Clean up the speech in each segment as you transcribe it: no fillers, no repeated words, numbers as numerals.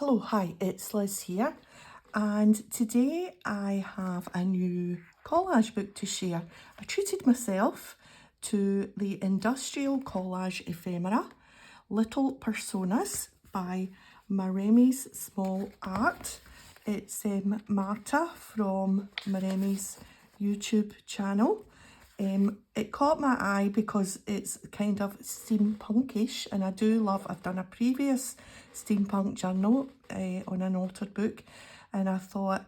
Hello, hi, it's Liz here, and today I have a new collage book to share. I treated myself to the Industrial Collage Ephemera, Little Personas by Maremi's Small Art. It's Marta from Maremi's YouTube channel. It caught my eye because it's kind of steampunkish, and I do love, I've done a previous steampunk journal on an altered book, and I thought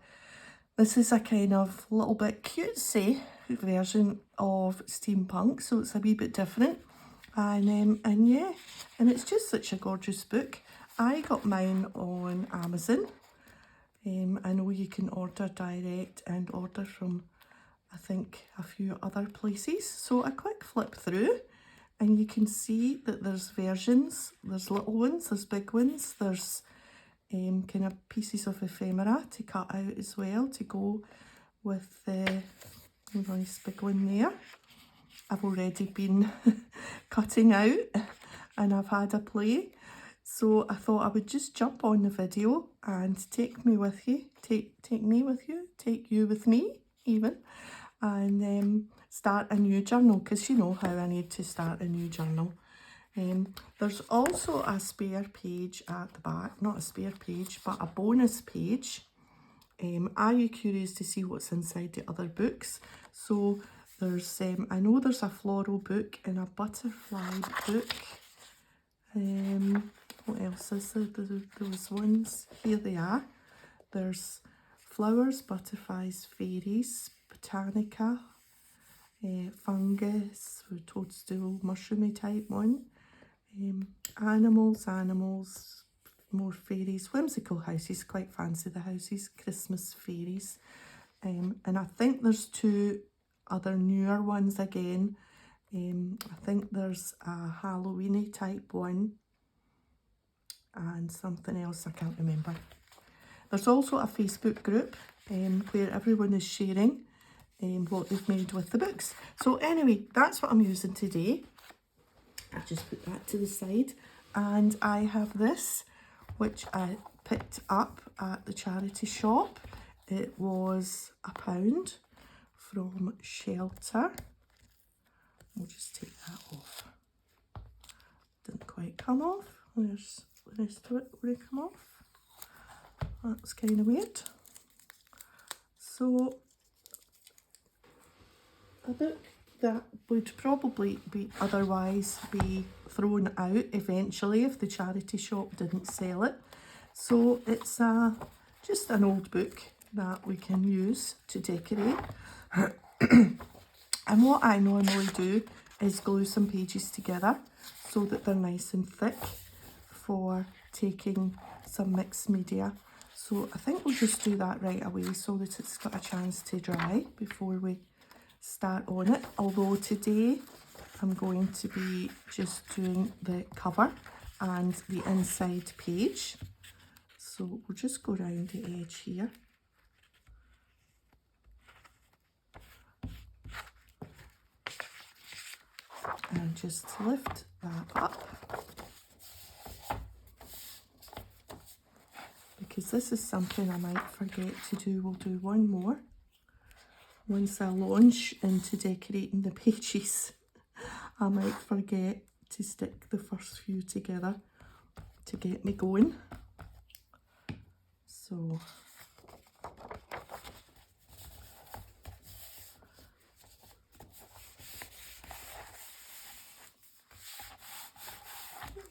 this is a kind of little bit cutesy version of steampunk, so it's a wee bit different, and yeah, and it's just such a gorgeous book. I got mine on Amazon. I know you can order direct and order from I think a few other places. So a quick flip through and you can see that there's versions, there's little ones, there's big ones, there's kind of pieces of ephemera to cut out as well to go with the nice big one there. I've already been cutting out and I've had a play. So I thought I would just jump on the video and take me with you, take me with you, take you with me even, and start a new journal, because you know how I need to start a new journal. There's also a spare page at the back, not a spare page, but a bonus page. Are you curious to see what's inside the other books? So there's, I know there's a floral book and a butterfly book. What else is there? Those ones, here they are. There's flowers, butterflies, fairies, botanica, fungus, toadstool, mushroomy type one, animals, more fairies, whimsical houses, quite fancy the houses, Christmas fairies, and I think there's two other newer ones again. I think there's a Halloweeny type one and something else I can't remember. There's also a Facebook group where everyone is sharing what they've made with the books. So anyway, that's what I'm using today. I just put that to the side, and I have this, which I picked up at the charity shop. It was £1 from Shelter. We'll just take that off. Didn't quite come off. There's the rest of it. Would it come off? That's kind of weird. So a book that would probably be otherwise be thrown out eventually if the charity shop didn't sell it. So it's just an old book that we can use to decorate. And what I normally do is glue some pages together so that they're nice and thick for taking some mixed media. So I think we'll just do that right away so that it's got a chance to dry before we start on it. Although today I'm going to be just doing the cover and the inside page. So we'll just go around the edge here. And just lift that up, because this is something I might forget to do. We'll do one more once I launch into decorating the pages. I might forget to stick the first few together to get me going. So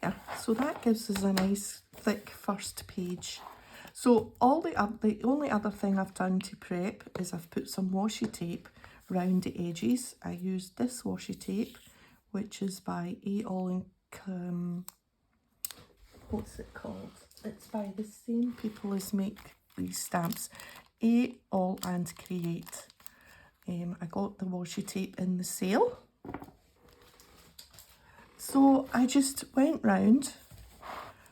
yeah, so that gives us a nice thick first page. So the only other thing I've done to prep is I've put some washi tape round the edges. I used this washi tape, which is by what's it called? It's by the same people as make these stamps, All and Create. I got the washi tape in the sale. So I just went round,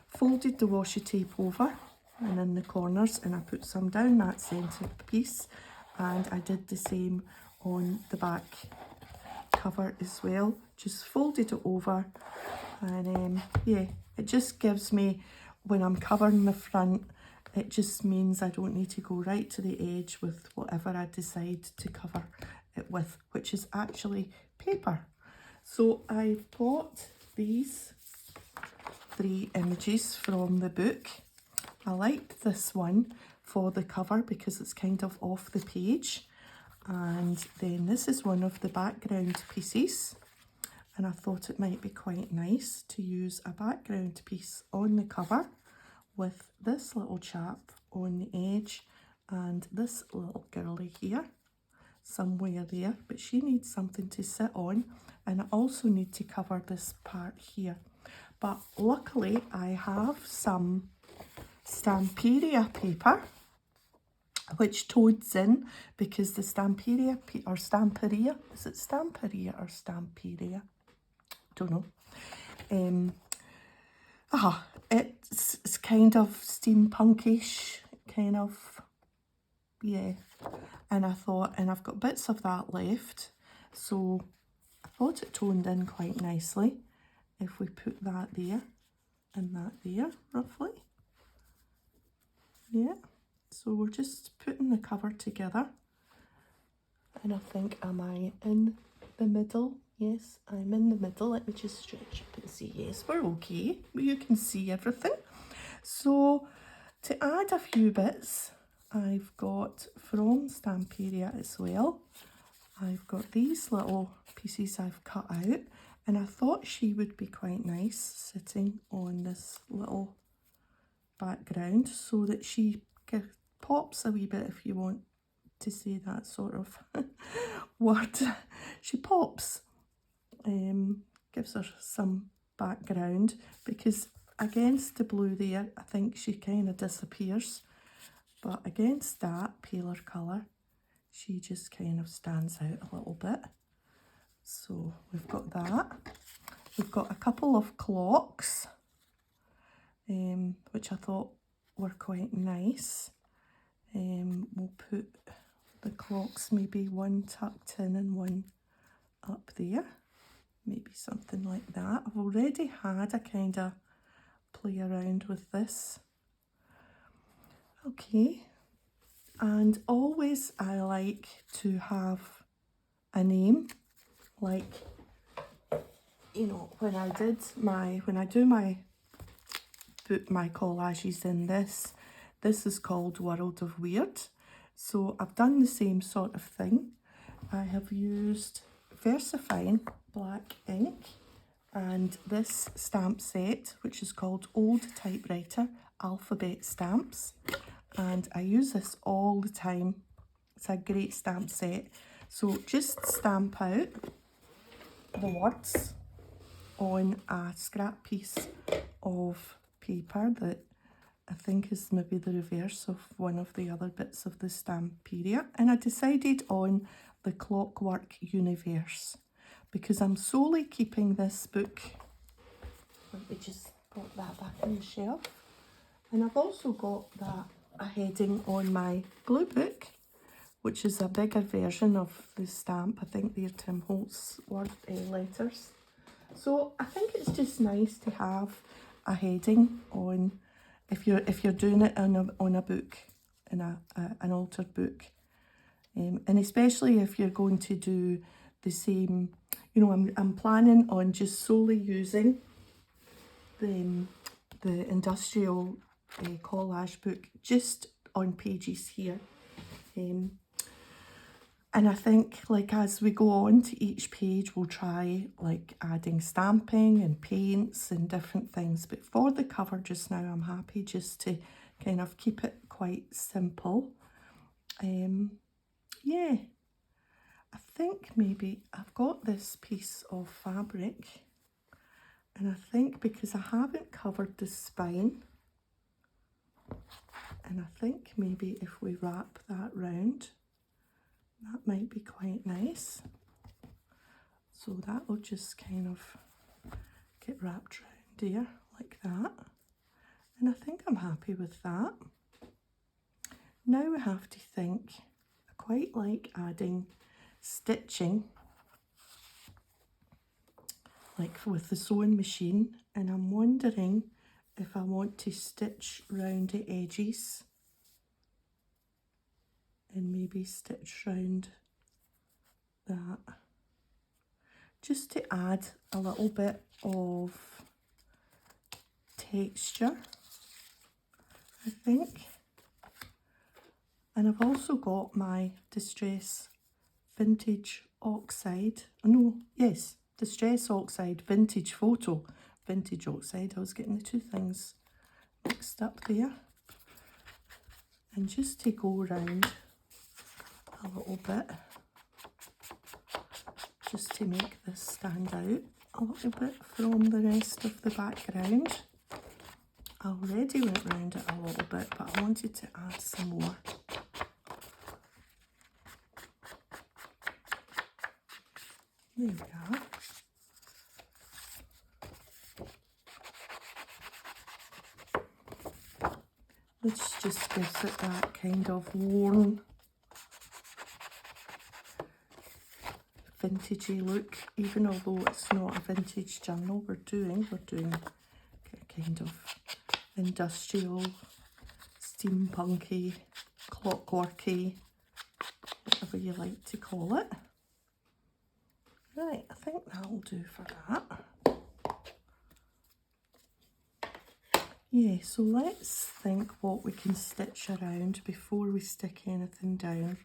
folded the washi tape over and in the corners, and I put some down that centre piece, and I did the same on the back cover as well. Just folded it over, and yeah, it just gives me when I'm covering the front, it just means I don't need to go right to the edge with whatever I decide to cover it with, which is actually paper. So I've got these 3 images from the book. I liked this one for the cover because it's kind of off the page. And then this is one of the background pieces. And I thought it might be quite nice to use a background piece on the cover with this little chap on the edge and this little girly here somewhere there, but she needs something to sit on, and I also need to cover this part here. But luckily I have some Stamperia paper which tones in, because the Stamperia or Stamperia, is it Stamperia or Stamperia? Don't know. It's kind of steampunkish, kind of, yeah. And I thought, and I've got bits of that left, so I thought it toned in quite nicely if we put that there and that there, roughly. Yeah, so we're just putting the cover together. And I think, am I in the middle? Yes, I'm in the middle. Let me just stretch up and see. Yes, we're okay. You can see everything. So to add a few bits, I've got from Stamperia as well. I've got these little pieces I've cut out, and I thought she would be quite nice sitting on this little background so that she pops a wee bit, if you want to say that sort of word. She pops, gives her some background, because against the blue there I think she kind of disappears, but against that paler colour she just kind of stands out a little bit. So we've got that. We've got a couple of clocks, which I thought were quite nice. We'll put the clocks, maybe one tucked in and one up there, maybe something like that. I've already had a kind of play around with this. Okay, and always I like to have a name, like, you know, when I do my collages in this is called World of Weird. So I've done the same sort of thing. I have used VersaFine black ink and this stamp set, which is called Old Typewriter Alphabet Stamps, and I use this all the time. It's a great stamp set. So just stamp out the words on a scrap piece of paper that I think is maybe the reverse of one of the other bits of the Stamperia, and I decided on the Clockwork Universe because I'm solely keeping this book. Let me just put that back on the shelf. And I've also got a heading on my glue book, which is a bigger version of the stamp. I think they're Tim Holtz letters. So I think it's just nice to have a heading on if you're doing it on a book, in an altered book, and especially if you're going to do the same. You know, I'm planning on just solely using the industrial collage book just on pages here. And I think, like, as we go on to each page, we'll try, like, adding stamping and paints and different things. But for the cover just now, I'm happy just to kind of keep it quite simple. Yeah, I think maybe I've got this piece of fabric. And I think because I haven't covered the spine, and I think maybe if we wrap that round, that might be quite nice. So that will just kind of get wrapped around there like that. And I think I'm happy with that. Now we have to think. I quite like adding stitching, like with the sewing machine. And I'm wondering if I want to stitch round the edges and maybe stitch round that, just to add a little bit of texture, I think. And I've also got my Distress Vintage Oxide, Distress Oxide Vintage Photo. Vintage Oxide, I was getting the two things mixed up there. And just to go around a little bit, just to make this stand out a little bit from the rest of the background. I already went round it a little bit, but I wanted to add some more. There we are. This just gives it that kind of worn, vintagey look, even although it's not a vintage journal we're doing kind of industrial, steampunky, clockworky, whatever you like to call it. Right, I think that'll do for that. Yeah, so let's think what we can stitch around before we stick anything down.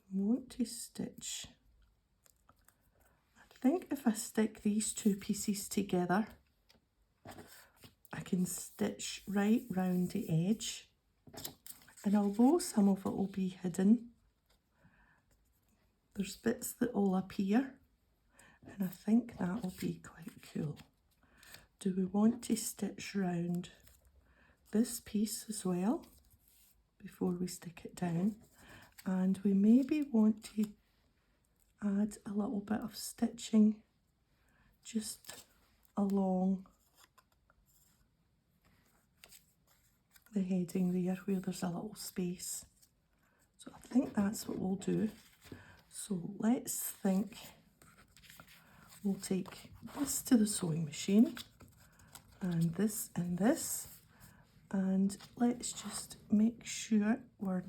I want to stitch, I think if I stick these two pieces together, I can stitch right round the edge. And although some of it will be hidden, there's bits that will appear, and I think that will be quite cool. Do we want to stitch round this piece as well before we stick it down? And we maybe want to add a little bit of stitching just along the heading there where there's a little space. So I think that's what we'll do. So let's think, we'll take this to the sewing machine and this, and let's just make sure we're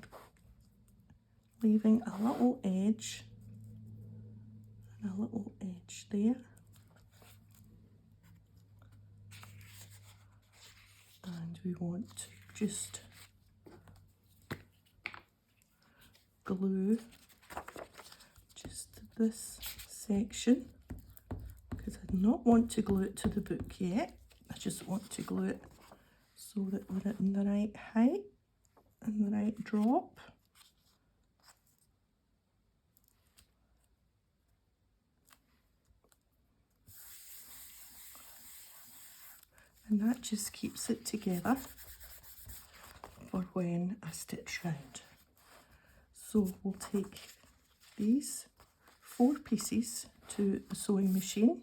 leaving a little edge and a little edge there. And we want to just glue just this section, because I do not want to glue it to the book yet. I just want to glue it so that we're in the right height and the right drop. And that just keeps it together for when I stitch round. So we'll take these 4 pieces to the sewing machine,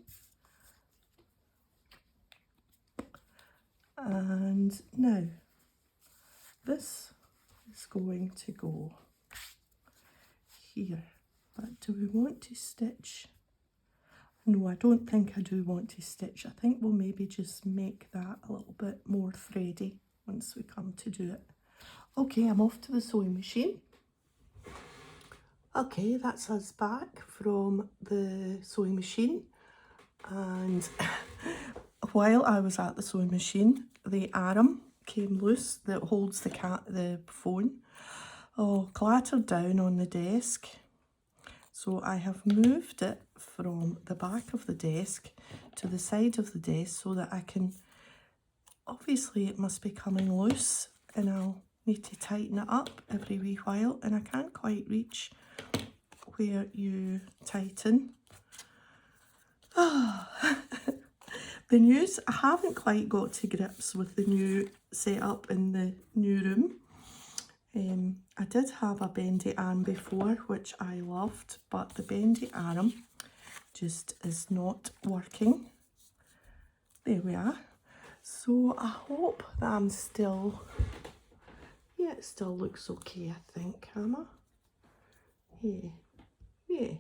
and now this is going to go here. But do we want to stitch? No, I don't think I do want to stitch. I think we'll maybe just make that a little bit more thready once we come to do it. Okay, I'm off to the sewing machine. Okay, that's us back from the sewing machine, and while I was at the sewing machine, the arm came loose that holds the phone. Oh, clattered down on the desk. So I have moved it from the back of the desk to the side of the desk so that I can, obviously it must be coming loose and I'll need to tighten it up every wee while, and I can't quite reach where you tighten. The news, I haven't quite got to grips with the new setup in the new room. I did have a bendy arm before, which I loved, but the bendy arm just is not working. There we are. So I hope that I'm still, yeah, it still looks okay, I think, Emma. Yeah.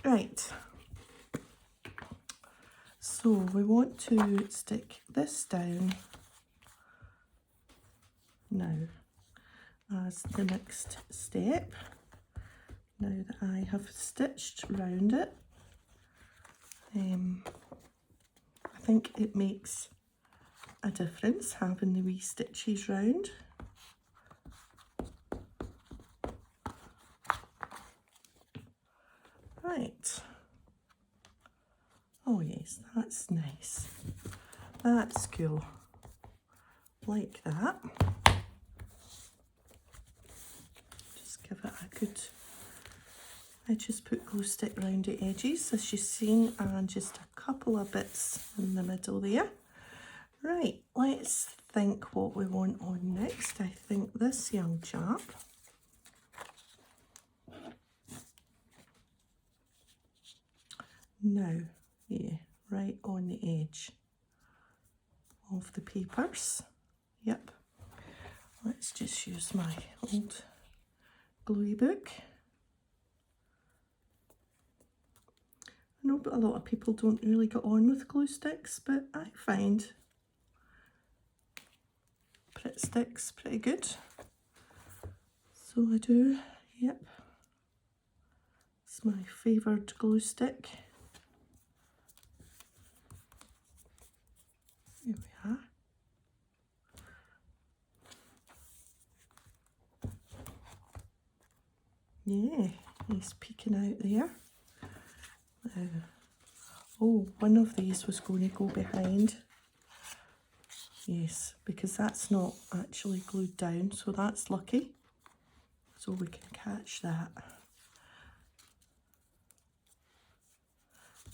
Right. So we want to stick this down now as the next step. Now that I have stitched round it, I think it makes a difference having the wee stitches round. Right. Oh yes, that's nice. That's cool. Like that. Just give it a good... I just put glue stick round the edges as you've seen, and just a couple of bits in the middle there. Right, let's think what we want on next. I think this young chap. Now, yeah, right on the edge of the papers. Yep. Let's just use my old gluey book. I know, but a lot of people don't really get on with glue sticks, but I find Pritt sticks pretty good. So I do, yep. It's my favoured glue stick. Here we are. Yeah, he's peeking out there. Oh, one of these was going to go behind. Yes, because that's not actually glued down, so that's lucky. So we can catch that.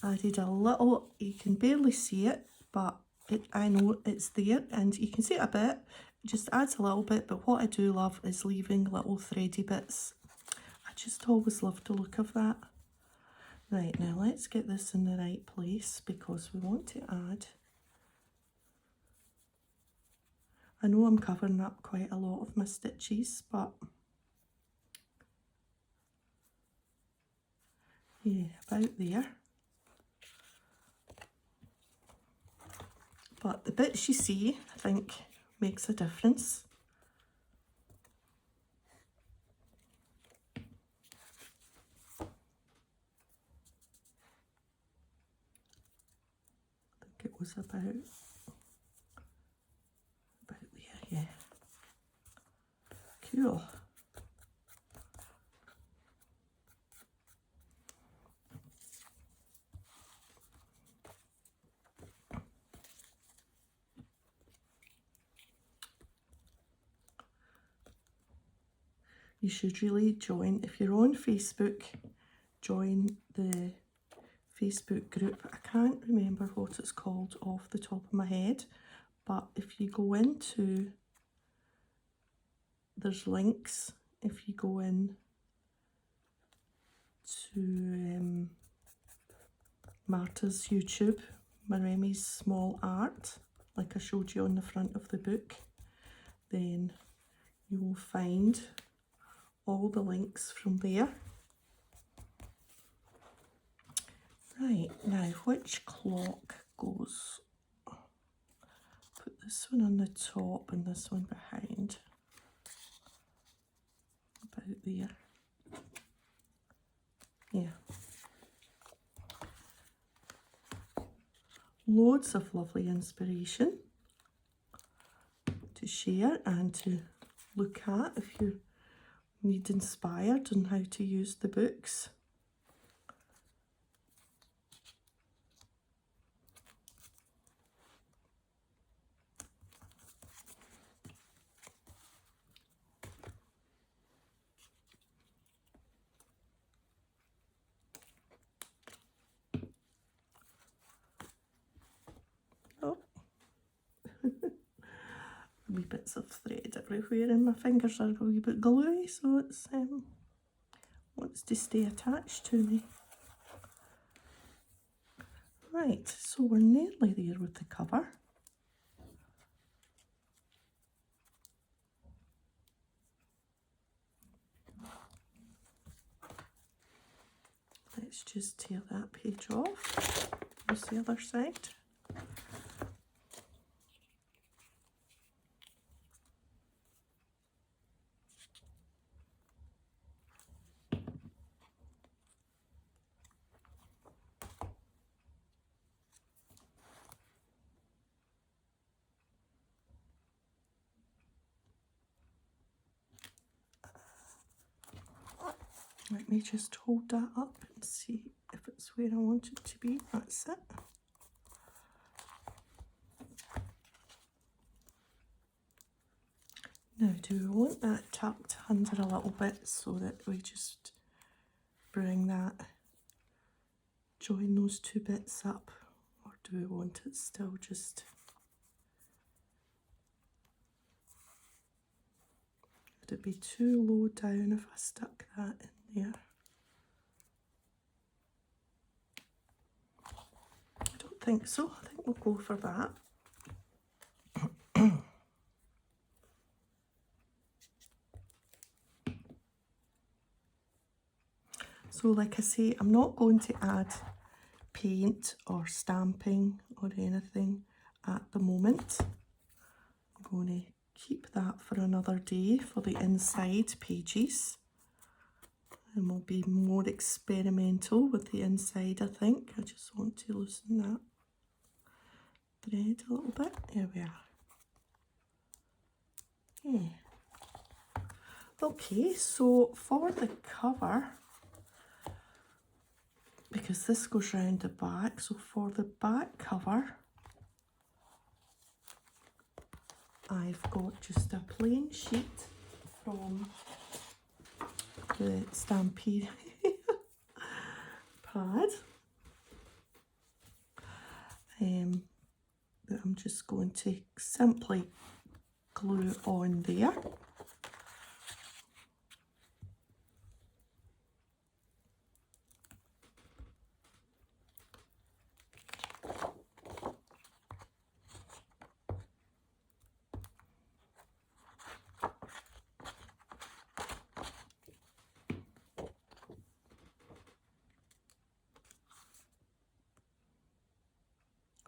Added a little, you can barely see it, but I know it's there, and you can see it a bit. It just adds a little bit, but what I do love is leaving little thready bits. I just always love the look of that. Right, now let's get this in the right place because we want to add... I know I'm covering up quite a lot of my stitches, but yeah, about there. But the bits you see, I think, makes a difference. I think it was about there, yeah. Cool. You should really join, if you're on Facebook, join the Facebook group. I can't remember what it's called off the top of my head, but if you go into, there's links, if you go in to Marta's YouTube, Maremi's Small Art, like I showed you on the front of the book, then you will find all the links from there. Right, now which clock goes? Put this one on the top and this one behind. About there. Yeah. Loads of lovely inspiration to share and to look at if you need inspired on how to use the books. Oh, wee bits of thread everywhere, and my fingers are a wee bit gluey, so it's wants to stay attached to me. Right, so we're nearly there with the cover. Let's just tear that page off. Here's the other side. Let me just hold that up and see if it's where I want it to be. That's it. Now, do we want that tucked under a little bit so that we just bring that, join those two bits up, or do we want it still just... Would it be too low down if I stuck that in there? I don't think so. I think we'll go for that. So like I say, I'm not going to add paint or stamping or anything at the moment. I'm going to keep that for another day for the inside pages. And we'll be more experimental with the inside, I think. I just want to loosen that thread a little bit. There we are. Yeah. Okay, so for the cover, because this goes round the back, so for the back cover, I've got just a plain sheet from the Stampede pad that I'm just going to simply glue on there.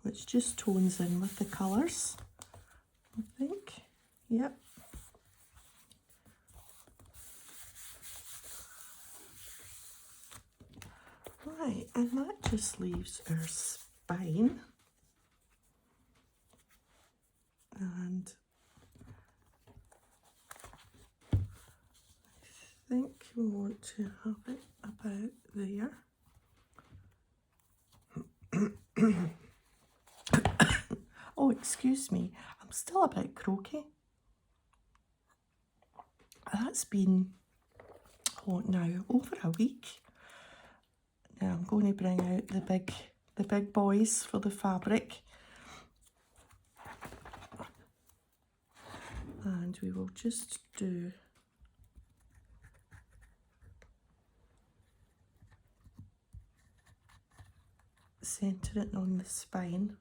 Which just tones in with the colours, I think. Yep. Right, and that just leaves our spine. And I think we want to have it about there. Oh, excuse me, I'm still a bit croaky. That's been, what now, over a week. Now I'm going to bring out the big boys for the fabric. And we will just do centre it on the spine.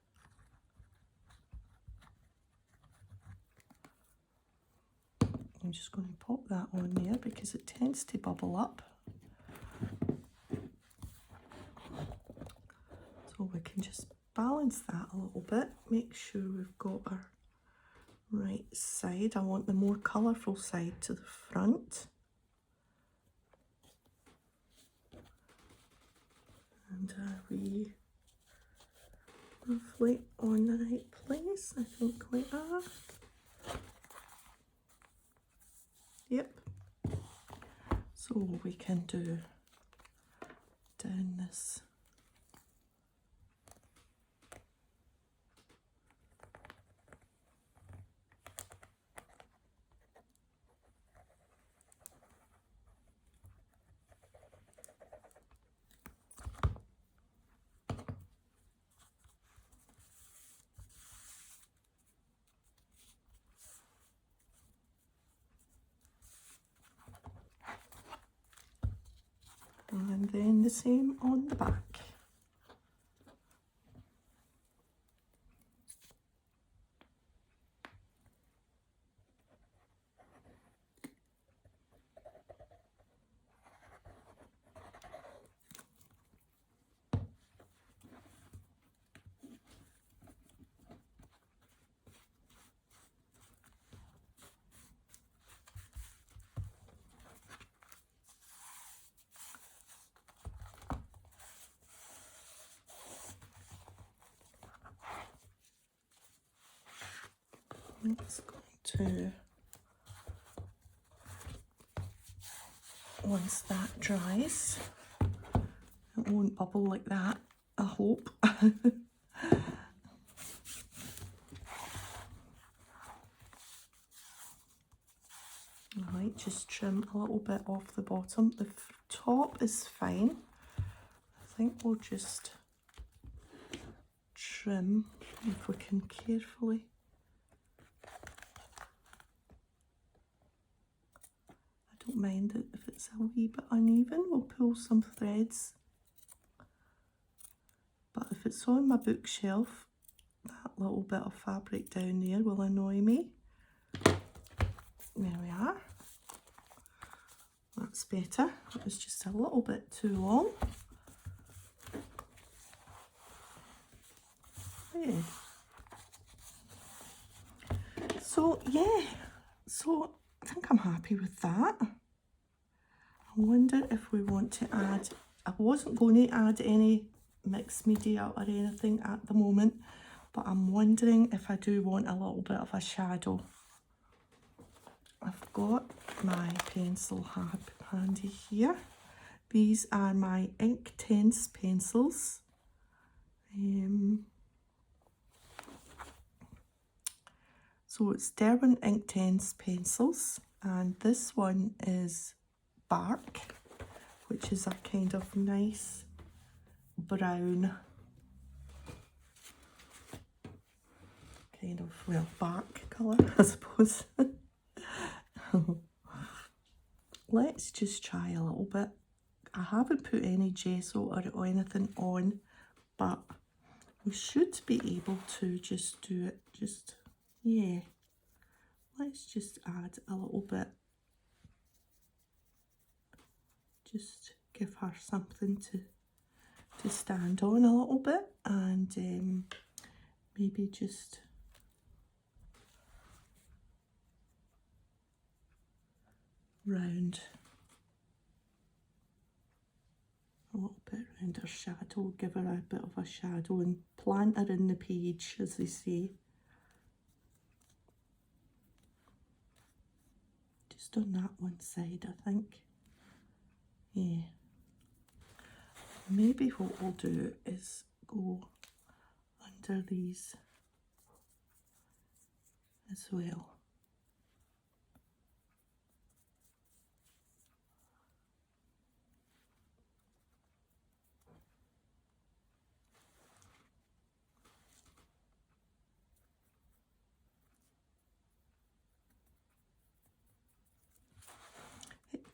I'm just going to pop that on there because it tends to bubble up. So we can just balance that a little bit, make sure we've got our right side. I want the more colourful side to the front. And are we roughly on the right place? I think we are. Yep. So we can do down this. And then the same on the back. It's going to, once that dries, it won't bubble like that, I hope. I might just trim a little bit off the bottom. The top is fine. I think we'll just trim if we can carefully. I don't mind it if it's a wee bit uneven. We'll pull some threads. But if it's on my bookshelf, that little bit of fabric down there will annoy me. There we are. That's better. It was just a little bit too long. Yeah. So yeah, so I think I'm happy with that. I wonder if we want to add, I wasn't going to add any mixed media or anything at the moment, but I'm wondering if I do want a little bit of a shadow. I've got my pencil handy here. These are my Inktense pencils. So it's Derwent Inktense pencils, and this one is Bark, which is a kind of nice brown, kind of, well, bark colour, I suppose. Let's just try a little bit. I haven't put any gesso or anything on, but we should be able to just do it, yeah. Let's just add a little bit. Just give her something to stand on a little bit, and maybe just round a little bit around her shadow, give her a bit of a shadow and plant her in the page, as they say. Just on that one side, I think. Yeah. Maybe what we'll do is go under these as well.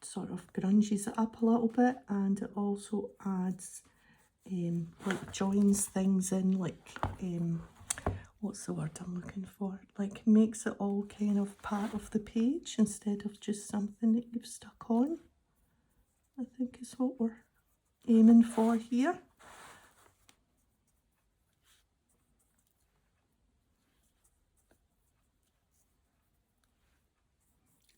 Sort of grunges it up a little bit, and it also adds like joins things in, like what's the word I'm looking for, like makes it all kind of part of the page instead of just something that you've stuck on, I think is what we're aiming for here.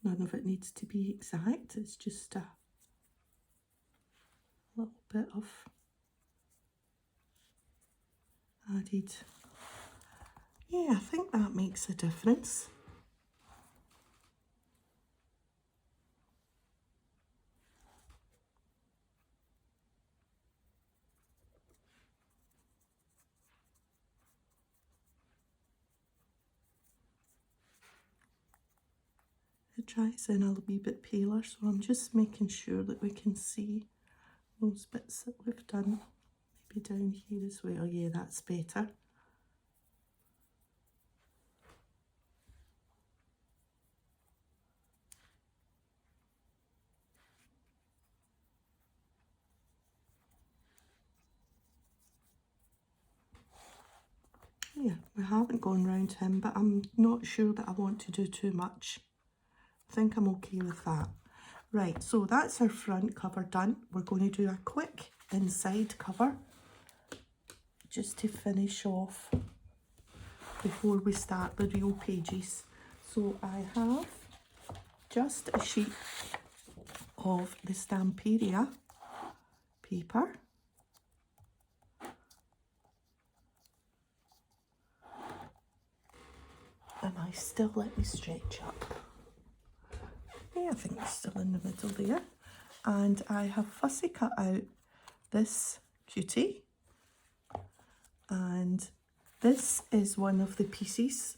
None of it needs to be exact, it's just a little bit of added. Yeah, I think that makes a difference. It dries in a wee bit paler, so I'm just making sure that we can see those bits that we've done. Maybe down here as well. Yeah, that's better. Yeah, we haven't gone round him, but I'm not sure that I want to do too much. I think I'm okay with that. Right, so that's our front cover done. We're going to do a quick inside cover just to finish off before we start the real pages. So I have just a sheet of the Stamperia paper. Am I still? Let me stretch up. Yeah, I think it's still in the middle there. And I have fussy cut out this cutie. And this is one of the pieces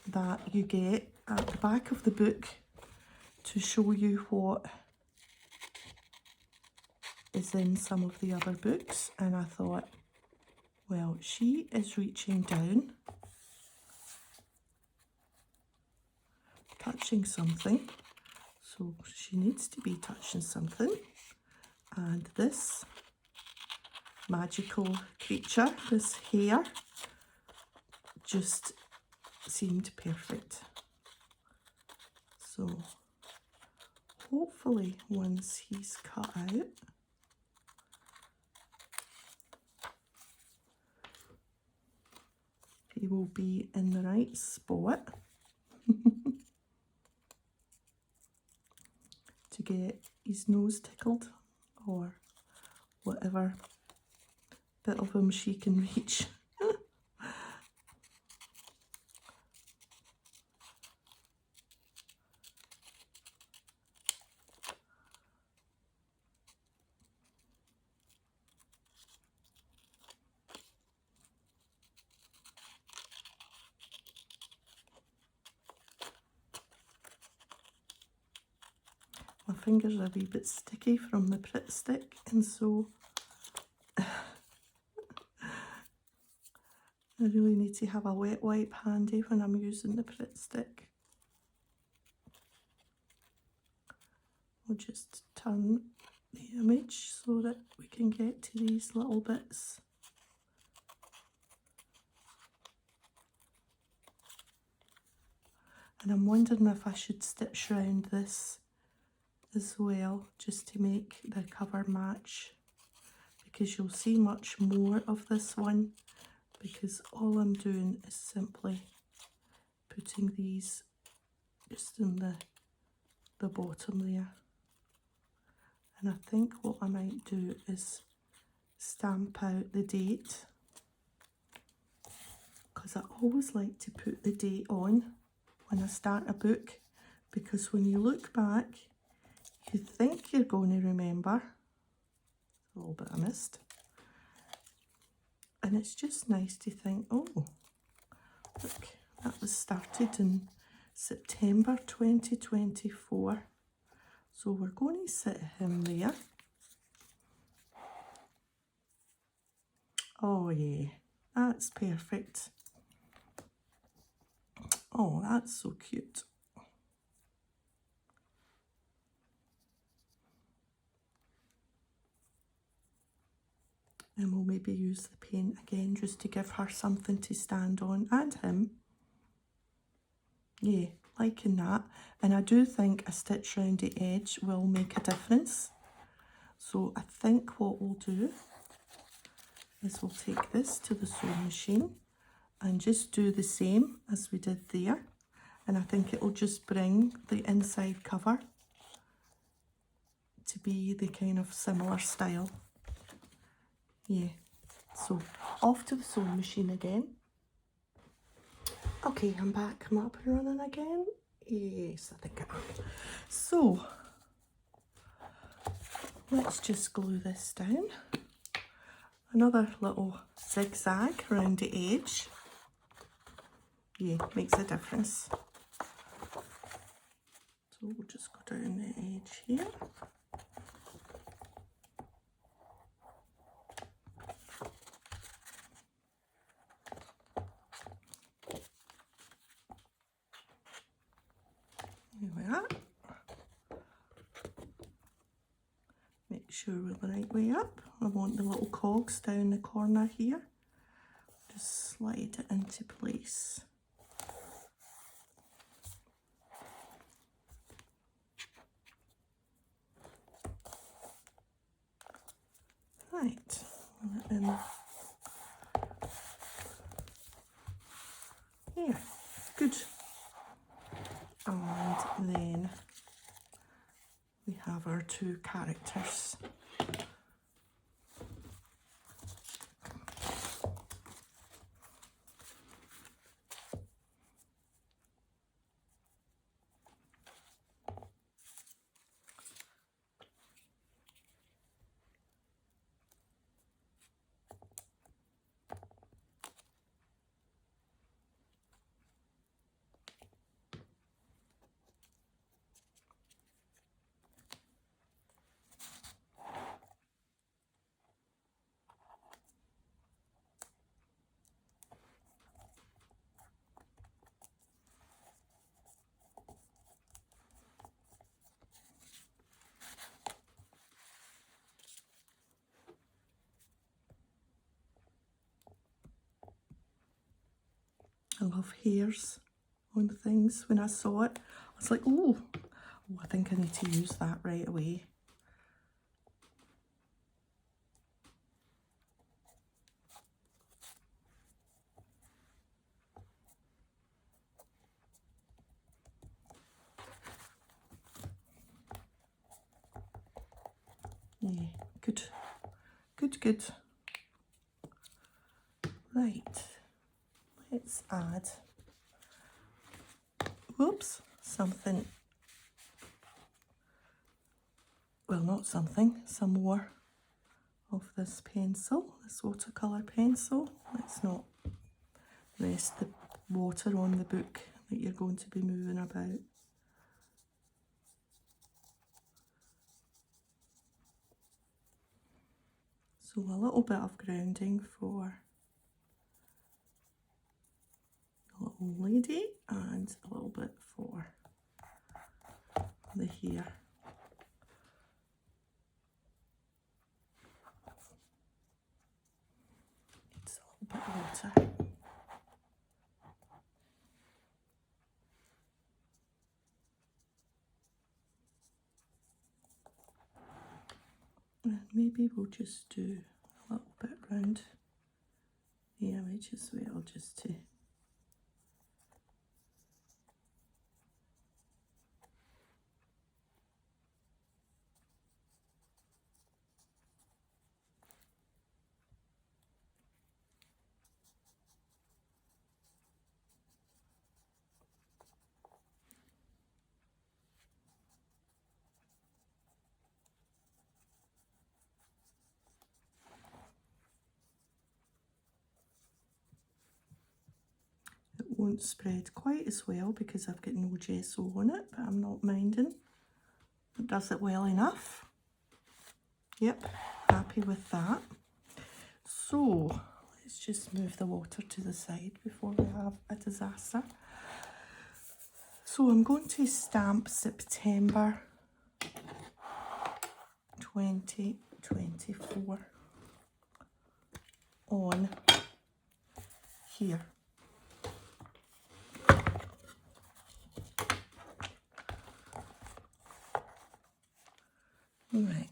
that you get at the back of the book to show you what is in some of the other books. And I thought, well, she is reaching down, touching something, so she needs to be touching something. And this magical creature, this hair, just seemed perfect. So hopefully once he's cut out, he will be in the right spot to get his nose tickled or whatever bit of him she can reach. My fingers are a wee bit sticky from the Pritt stick, and so I really need to have a wet wipe handy when I'm using the Pritt stick. We'll just turn the image so that we can get to these little bits. And I'm wondering if I should stitch around this as well, just to make the cover match, because you'll see much more of this one, because all I'm doing is simply putting these just in the bottom there. And I think what I might do is stamp out the date, because I always like to put the date on when I start a book, because when you look back, you think you're going to remember. A little bit I missed. And it's just nice to think, oh, look, that was started in September 2024. So we're going to sit him there. Oh yeah, that's perfect. Oh, that's so cute. And we'll maybe use the paint again just to give her something to stand on, and him. Yeah, liking that. And I do think a stitch round the edge will make a difference. So I think what we'll do is we'll take this to the sewing machine and just do the same as we did there. And I think it will just bring the inside cover to be the kind of similar style. Yeah, so off to the sewing machine again. Okay, I'm back. I'm up and running again. Yes, I think I am. So let's just glue this down. Another little zigzag around the edge. Yeah, makes a difference. So we'll just go down the edge here. There we are. Make sure we're the right way up. I want the little cogs down the corner here. Just slide it into place. Right, and yeah, good. And then we have our two characters. I love hairs on things. When I saw it, I was like, oh, I think I need to use that right away. Yeah, good, good, good. Right, let's add, whoops, something, well, not something, some more of this pencil, this watercolour pencil. Let's not rest the water on the book that you're going to be moving about. So a little bit of grounding for the little lady and a little bit for the hair. It's a little bit of water. And maybe we'll just do a little bit round the image as well, just to it won't spread quite as well because I've got no gesso on it, but I'm not minding. It does it well enough. Yep, happy with that. So let's just move the water to the side before we have a disaster. So I'm going to stamp September 2024 on here. Right.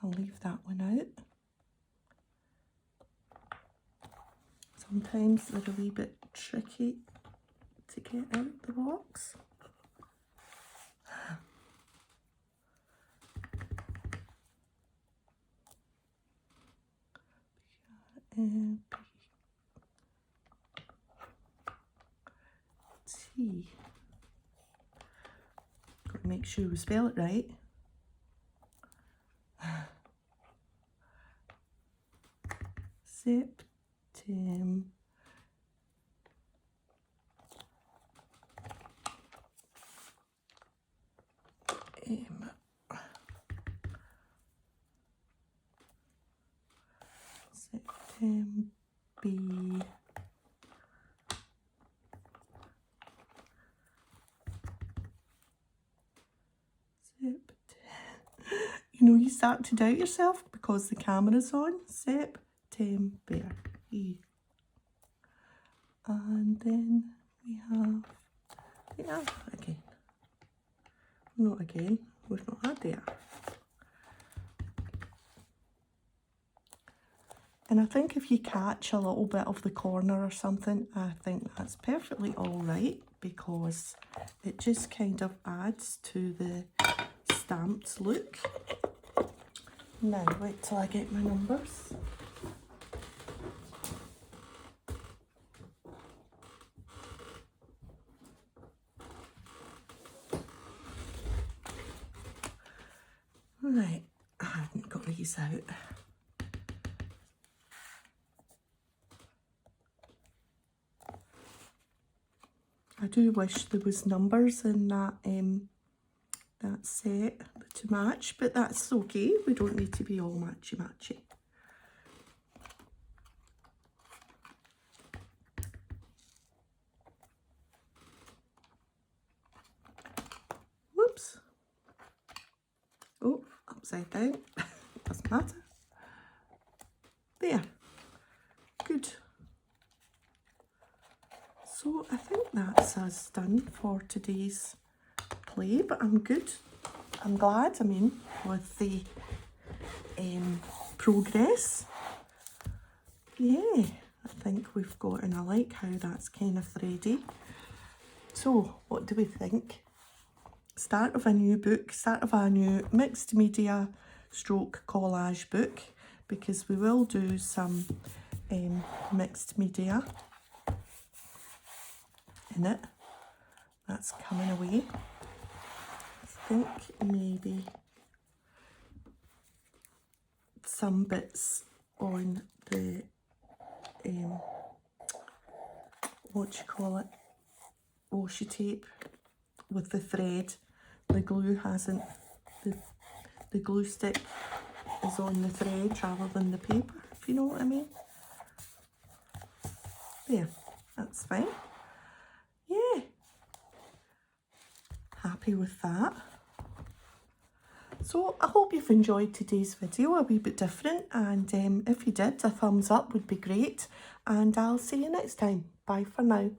I'll leave that one out. Sometimes they're a wee bit tricky to get out the box. T. Got to make sure we spell it right. September. September. You know, you start to doubt yourself because the camera's on. September. And then we have the R again. Not again, we've not had the R. And I think if you catch a little bit of the corner or something, I think that's perfectly all right because it just kind of adds to the stamped look. Now, wait till I get my numbers. Right, I haven't got these out. I do wish there was numbers in that that set to match, but that's okay. We don't need to be all matchy-matchy. Whoops. Oh, upside down. Doesn't matter. There. Good. So I think that's us done for today's play, but I'm good. I'm glad, I mean, with the progress. Yeah, I think we've got, and I like how that's kind of thready. So, what do we think? Start of a new book, start of a new mixed media stroke collage book, because we will do some mixed media in it. That's coming away. I think maybe some bits on the what you call it, washi tape with the thread. The glue hasn't, the glue stick is on the thread rather than the paper, if you know what I mean. There, that's fine. Yeah, happy with that. So I hope you've enjoyed today's video, a wee bit different, and if you did, a thumbs up would be great, and I'll see you next time. Bye for now.